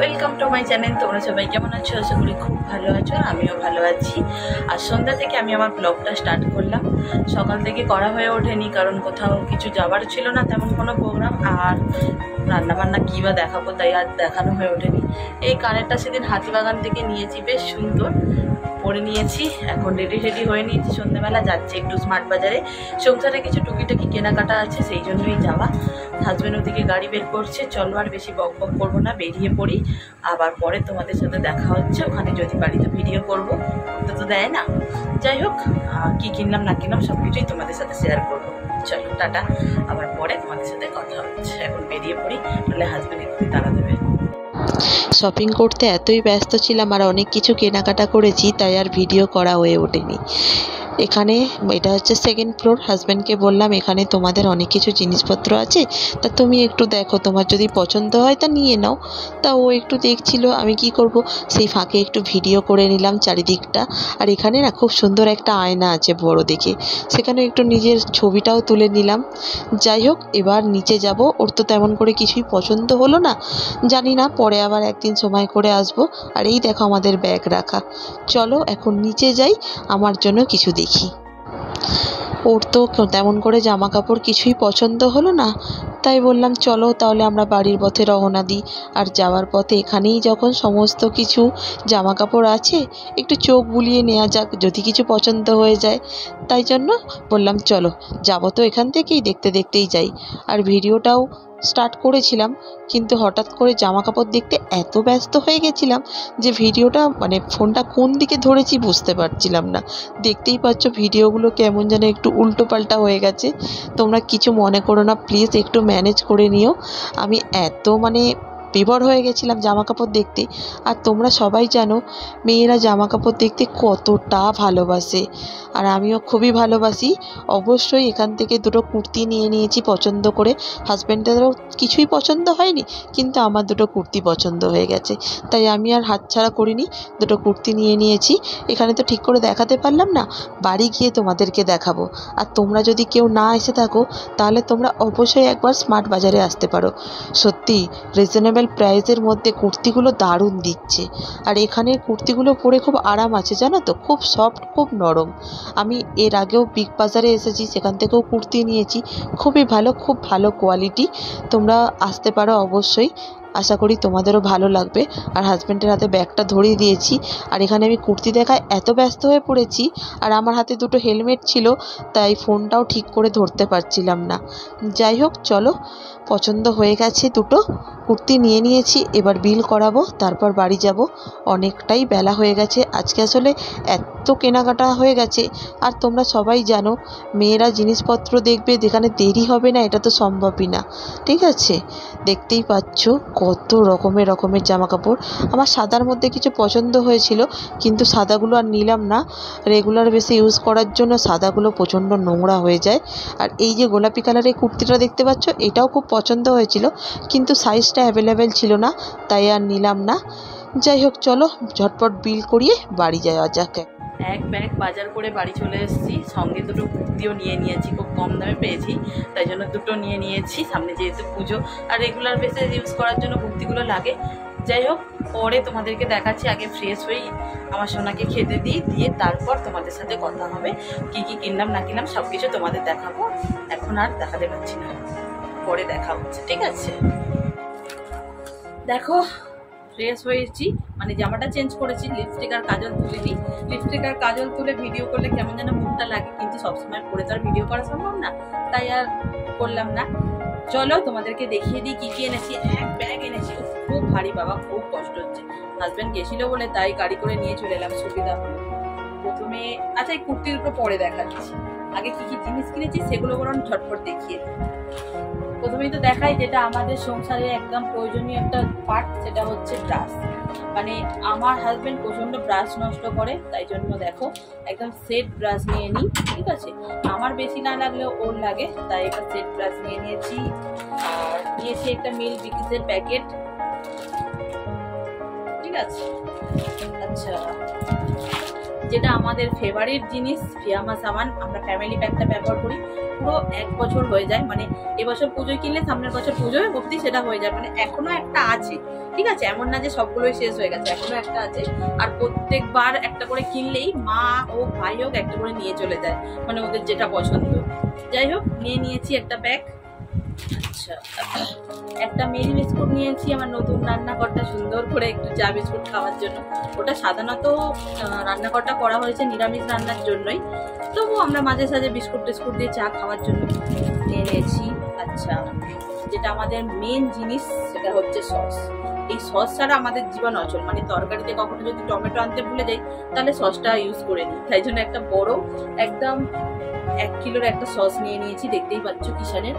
Welcome to my channel. তোমরা সবাই কেমন আছো? আশা করি খুব ভালো আছো, আমিও ভালো আছি। আর সন্ধ্যা থেকে আমি আমার ব্লগটা স্টার্ট করলাম। সকাল থেকে করা হয়ে ওঠেনি, কারণ কোথাও কিছু যাওয়ার ছিল না তেমন কোনো প্রোগ্রাম, আর রান্নাবান্না কী বা দেখাবো, তাই আর দেখানো হয়ে ওঠেনি। এই কানেরটা সেদিন হাতিবাগান থেকে নিয়েছি, বেশ সুন্দর পরে নিয়েছি। এখন রেডি হয়ে নিয়েছি, সন্ধ্যাবেলা যাচ্ছে একটু স্মার্ট বাজারে। সংসারে কিছু টুকিটাকি কেনাকাটা আছে, সেই জন্যই যাওয়া। হাজব্যান্ড ওদিকে গাড়ি বের করছে, চলো আর বেশি বক বক করবো না, বেরিয়ে পড়ি। আবার পরে তোমাদের সাথে দেখা হচ্ছে ওখানে, যদি বাড়িতে ভিডিও করবো, তো দেয় না। যাই হোক, কী কিনলাম না কিনলাম সব কিছুই তোমাদের সাথে শেয়ার করবো। চলো টাটা, আবার পরে তোমাদের সাথে কথা হচ্ছে। এখন বেরিয়ে পড়ি, তাহলে হাজব্যান্ড একটু তাড়া দেবে। শপিং করতে এতই ব্যস্ত ছিলাম আর অনেক কিছু কেনাকাটা করেছি, তাই আর ভিডিও করা হয়ে ওঠেনি। এখানে এটা হচ্ছে সেকেন্ড ফ্লোর। হাজব্যান্ডকে বললাম এখানে তোমাদের অনেক কিছু জিনিসপত্র আছে, তা তুমি একটু দেখো, তোমার যদি পছন্দ হয় তা নিয়ে নাও। তা ও একটু দেখছিল, আমি কি করব, সেই ফাঁকে একটু ভিডিও করে নিলাম চারিদিকটা। আর এখানে না খুব সুন্দর একটা আয়না আছে বড় দেখে, সেখানে একটু নিজের ছবিটাও তুলে নিলাম। যাই হোক, এবার নিচে যাব। ওর তো তেমন করে কিছুই পছন্দ হলো না, জানি না, পরে আবার একদিন সময় করে আসব। আর এই দেখো আমাদের ব্যাগ রাখা। চলো এখন নিচে যাই, আমার জন্য কিছু দেখি। ওর তো তেমন করে জামা কাপড় কিছুই পছন্দ হলো না, তাই বললাম চলো তাহলে আমরা বাড়ির পথে রওনা দিই। আর যাওয়ার পথে এখানেই যখন সমস্ত কিছু জামা কাপড় আছে, একটু চোখ বুলিয়ে নেওয়া যাক, যদি কিছু পছন্দ হয়ে যায়। তাই জন্য বললাম চলো, যাবো তো এখান থেকেই, দেখতে দেখতেই যাই। আর ভিডিওটাও স্টার্ট করেছিলাম, কিন্তু হঠাৎ করে জামা কাপড় দেখতে এত ব্যস্ত হয়ে গেছিলাম যে ভিডিওটা ফোনটা কোন দিকে ধরেছি বুঝতে পারছিলাম না। দেখতেই পাচ্ছ ভিডিওগুলো কেমন যেন একটু উল্টো পাল্টা হয়ে গেছে। তোমরা কিছু মনে করো না প্লিজ, একটু ম্যানেজ করে নিও। আমি এত বিভোর হয়ে গেছিলাম জামা কাপড় দেখতে। আর তোমরা সবাই জানো মেয়েরা জামা কাপড় দেখতে কতটা ভালোবাসে, আর আমিও খুবই ভালোবাসি। অবশ্যই এখান থেকে দুটো কুর্তি নিয়ে নিয়েছি পছন্দ করে। হাজব্যান্ডেরও কিছুই পছন্দ হয়নি, কিন্তু আমার দুটো কুর্তি পছন্দ হয়ে গেছে, তাই আমি আর হাতছাড়া করিনি, দুটো কুর্তি নিয়ে নিয়েছি। এখানে তো ঠিক করে দেখাতে পারলাম না, বাড়ি গিয়ে তোমাদেরকে দেখাবো। আর তোমরা যদি কেউ না এসে থাকো, তাহলে তোমরা অবশ্যই একবার স্মার্ট বাজারে আসতে পারো। সত্যি রিজনেবল প্রাইসের মধ্যে কুর্তিগুলো দারুণ দিচ্ছে। আর এখানে কুর্তিগুলো পরে খুব আরাম আছে, জানো তো, খুব সফট, খুব নরম। আমি এর আগেও বিগ বাজারে এসেছি, সেখান থেকেও কুর্তি নিয়েছি, খুবই ভালো, খুব ভালো কোয়ালিটি। তোমরা আসতে পারো অবশ্যই, আশা করি তোমাদেরও ভালো লাগবে। আর হাজব্যান্ডের হাতে ব্যাগটা ধরিয়ে দিয়েছি। আর এখানে আমি কুর্তি দেখায় এত ব্যস্ত হয়ে পড়েছি, আর আমার হাতে দুটো হেলমেট ছিল, তাই ফোনটাও ঠিক করে ধরতে পারছিলাম না। যাই হোক, চলো, পছন্দ হয়ে গেছে, দুটো কুর্তি নিয়ে নিয়েছি। এবার বিল করাবো, তারপর বাড়ি যাব। অনেকটাই বেলা হয়ে গেছে আজকে, আসলে এত কেনাকাটা হয়ে গেছে। আর তোমরা সবাই জানো মেয়েরা জিনিসপত্র দেখবে, যেখানে দেরি হবে না এটা তো সম্ভবই না। ঠিক আছে, দেখতেই পাচ্ছ কত রকমের জামা কাপড়। আমার সাদার মধ্যে কিছু পছন্দ হয়েছিল, কিন্তু সাদাগুলো আর নিলাম না। রেগুলার বেসে ইউজ করার জন্য সাদাগুলো প্রচণ্ড নোংরা হয়ে যায়। আর এই যে গোলাপি কালারের কুর্তিটা দেখতে পাচ্ছ, এটাও খুব পছন্দ হয়েছিল, কিন্তু সাইজটা অ্যাভেলেবেল ছিল না, তাই আর নিলাম না। যাই হোক, চলো ঝটপট বিল করিয়ে বাড়ি যাওয়া যাক। এক ব্যাগ বাজার করে বাড়ি চলে এসেছি, সঙ্গে দুটো কুর্তিও নিয়ে নিয়েছি, খুব কম দামে পেয়েছি, তাই জন্য দুটো নিয়ে নিয়েছি। সামনে যেহেতু পুজো, আর রেগুলার বেসে ইউজ করার জন্য কুর্তিগুলো লাগে। যাই হোক, পরে তোমাদেরকে দেখাচ্ছি। আগে ফ্রেশ হয়েই আমার সোনাকে খেতে দিয়ে তারপর তোমাদের সাথে কথা হবে। কি কি কিনলাম না কিনলাম সব কিছু তোমাদের দেখাবো। এখন আর দেখাতে পারছি না, পরে দেখা হচ্ছে, ঠিক আছে? দেখো, ফ্রেশ হয়েছি, জামাটা চেঞ্জ করেছি, লিপস্টিক আর কাজল তুলে দিই। লিপস্টিক আর কাজল তুলে ভিডিও করলে কেমন যেন মুখটা লাগে, কিন্তু সবসময় পরে তো আর ভিডিও করা সম্ভব না, তাই আর করলাম না। চলো তোমাদেরকে দেখিয়ে দিই কি কি এনেছি। এক ব্যাগ এনেছি, খুব ভারী বাবা, খুব কষ্ট হচ্ছে। হাজব্যান্ড গেছিল বলে তাই গাড়ি করে নিয়ে চলে এলাম, সুবিধা হলো। প্রথমে এই কুর্তির উপর পরে দেখাচ্ছি। আগে কি কি জিনিস কিনেছি সেগুলো বরং ঝটপট দেখিয়ে দিই। প্রথমেই তো দেখাই যেটা আমাদের সংসারে একদম প্রয়োজনীয় একটা পার্ট, সেটা হচ্ছে ব্রাশ। আমার হাজব্যান্ড প্রচণ্ড ব্রাশ নষ্ট করে, তাই জন্য দেখো একদম সেট ব্রাশ নিয়ে নিই, ঠিক আছে? আমার বেশি না লাগলেও ওর লাগে, তাই একটা সেট ব্রাশ নিয়ে নিয়েছি। আর নিয়েছি একটা মিল বিকিসের প্যাকেট, ঠিক আছে? আচ্ছা, যেটা আমাদের ফেভারিট জিনিস, ফিয়ামা সাবান, আমরা ফ্যামিলি প্যাকটা ব্যবহার করি, পুরো 1 বছর হয়ে যায়, মানে এবছর পুজোয় কিনলে সামনের বছর পুজোয় অবধি সেটা হয়ে যায়, মানে এখনো একটা আছে, ঠিক আছে, এমন না যে সবগুলোই শেষ হয়ে গেছে, এখনো একটা আছে। আর প্রত্যেকবার একটা করে কিনলেই মা ও ভাই হোক একটা করে নিয়ে চলে যায়, মানে ওদের যেটা পছন্দ। যাই হোক, নিয়ে নিয়েছি একটা প্যাক। আচ্ছা, একটা মেরি বিস্কুট নিয়েছি আমার নতুন রান্নাঘরটা সুন্দর করে একটু চা বিস্কুট খাওয়ার জন্য। ওটা সাধারণত রান্নাঘরটা করা হয়েছে নিরামিষ রান্নার জন্যই, তবু আমরা মাঝে সাঝে বিস্কুট টিস্কুট দিয়ে চা খাওয়ার জন্য নিয়ে নিয়েছি। আচ্ছা, যেটা আমাদের মেন জিনিস সেটা হচ্ছে সস। এই সস ছাড়া আমাদের জীবন অচল, মানে তরকারিতে কখনো যদি টমেটো আনতে ভুলে যাই তাহলে সসটা ইউজ করে নিই, তাই জন্য একটা বড় একদম 1 কিলোর একটা সস নিয়ে নিয়েছি। দেখতেই পাচ্ছ কিষানের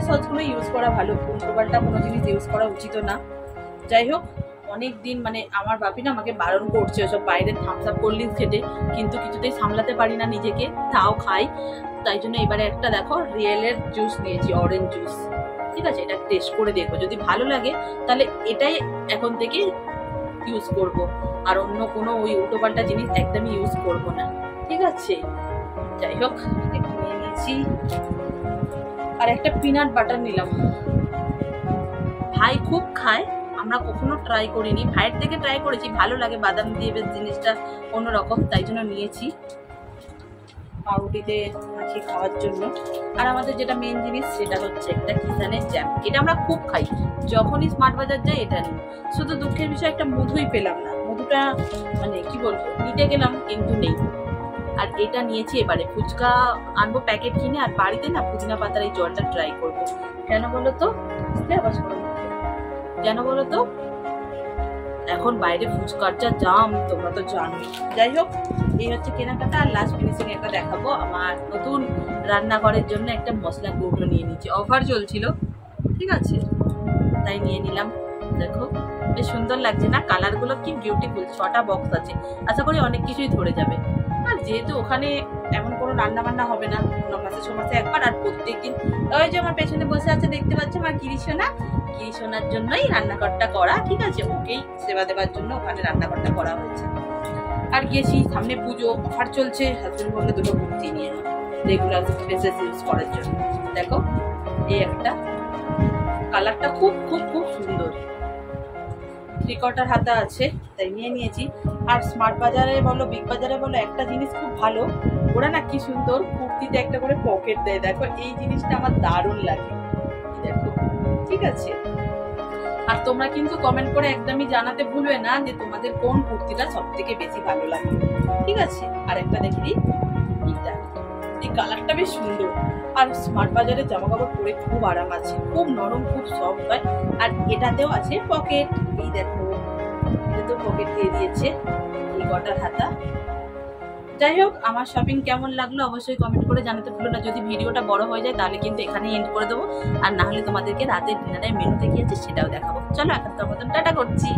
সসগুলো ইউজ করা ভালো, উল্টোপাল্টা কোনো জিনিস ইউজ করা উচিত না। যাই হোক, অনেক দিন মানে আমার বাপি না আমাকে বারণ করছে ওসব বাইরের থামস আপ কোল্ড ড্রিঙ্কস খেতে, কিন্তু কিছুতেই সামলাতে পারি না নিজেকে, তাও খাই। তাই জন্য এবারে একটা দেখো রিয়েলের জুস নিয়েছি, অরেঞ্জ জুস, ঠিক আছে, এটা টেস্ট করে দেখবো, যদি ভালো লাগে তাহলে এটাই এখন থেকে ইউজ করব, আর অন্য কোনো ওই উল্টোপাল্টা জিনিস একদমই ইউজ করব না, ঠিক আছে। যাই হোক, এটা নিয়ে নিয়েছি। আর একটা পিনাট বাটার নিলাম, ভাই খুব খায়, আমরা কখনো ট্রাই করিনি, ভাইয়ের থেকে ট্রাই করেছি, ভালো লাগে, বাদাম দিয়ে বেশ জিনিসটা অন্যরকম, তাই জন্য নিয়েছি পাউরুটিতে মাখিয়ে খাওয়ার জন্য। আর আমাদের যেটা মেন জিনিস সেটা হচ্ছে একটা কিষানের জ্যাম, এটা আমরা খুব খাই, যখনই স্মার্ট বাজার যাই এটা নিই। শুধু দুঃখের বিষয় একটা মধুই পেলাম না, মধুটা মানে কি বলবো, নিতে গেলাম কিন্তু নেই। আর এটা নিয়েছি, এবারে ফুচকা আনবো প্যাকেট কিনে, আর বাড়িতে না পুদিনা পাতার এই জলটা ট্রাই করবো। কেন বলো তো, কেন বলো তো, এখন বাইরে ফুচকার যা দাম তোমরা তো জানোই। যাই হোক, এই হচ্ছে কেনাকাটা। আর লাস্ট ফিনিশিং একটা দেখাবো, আমার নতুন রান্নাঘরের জন্য একটা মশলা কৌটো নিয়ে নিচ্ছি, অফার চলছিল, ঠিক আছে, তাই নিয়ে নিলাম। দেখো বেশ সুন্দর লাগছে না, কালারগুলো কি বিউটিফুল, 6টা বক্স আছে, আশা করি অনেক কিছুই ধরে যাবে। আর যেহেতু ওখানে এমন কোনো রান্না বান্না হবে না, মাসে 6 মাসে একবার, আর প্রত্যেকদিন ওই যে আমার পেছনে বসে আছে দেখতে পাচ্ছ আমার কিরিশোনার জন্যই রান্নাঘরটা করা, ঠিক আছে, ওকেই সেবা দেওয়ার জন্য ওখানে রান্নাঘরটা করা হয়েছে। আর গেছি, সামনে পুজো, অফার চলছে, হাজবেন্ড বললে 2টো কুর্তি নিয়ে নাও রেগুলার বেসিস ইউজ করার জন্য। দেখো এই একটা, কালারটা খুব খুব খুব সুন্দর, 3/4 হাতা আছে, তাই নিয়ে নিয়েছি। আর স্মার্ট বাজারে বলো বিগ বাজারে বলো, একটা জিনিস খুব ভালো, ওরা না কি সুন্দর কুর্তিতে একটা করে পকেট দেয়, দেখো এই জিনিসটা আমার দারুণ লাগে, দেখো, ঠিক আছে। আর তোমরা কিন্তু কমেন্ট করে একদমই জানাতে ভুলবে না যে তোমাদের কোন কুর্তিটা সব থেকে বেশি ভালো লাগে, ঠিক আছে। আর একটা দেখি এইটা, এই কালারটা বেশ সুন্দর। আর স্মার্ট বাজারে জামা কাপড় পরে খুব আরাম আছে, খুব নরম, খুব সফট হয়। আর এটাতেও আছে পকেট, এই দেখো এটাতেও পকেট দিয়ে দিয়েছে, এই 1/4 হাতা। যাই হোক, আমার শপিং কেমন লাগলো অবশ্যই কমেন্ট করে জানাতে ভুলো না। যদি ভিডিওটা বড় হয়ে যায় তাহলে কিন্তু এখানেই এন্ড করে দেবো, আর না হলে তোমাদেরকে রাতের ডিনারের মেনুতে কি আছে সেটাও দেখাবো। চলো এখনকার মতন টাটা করছি।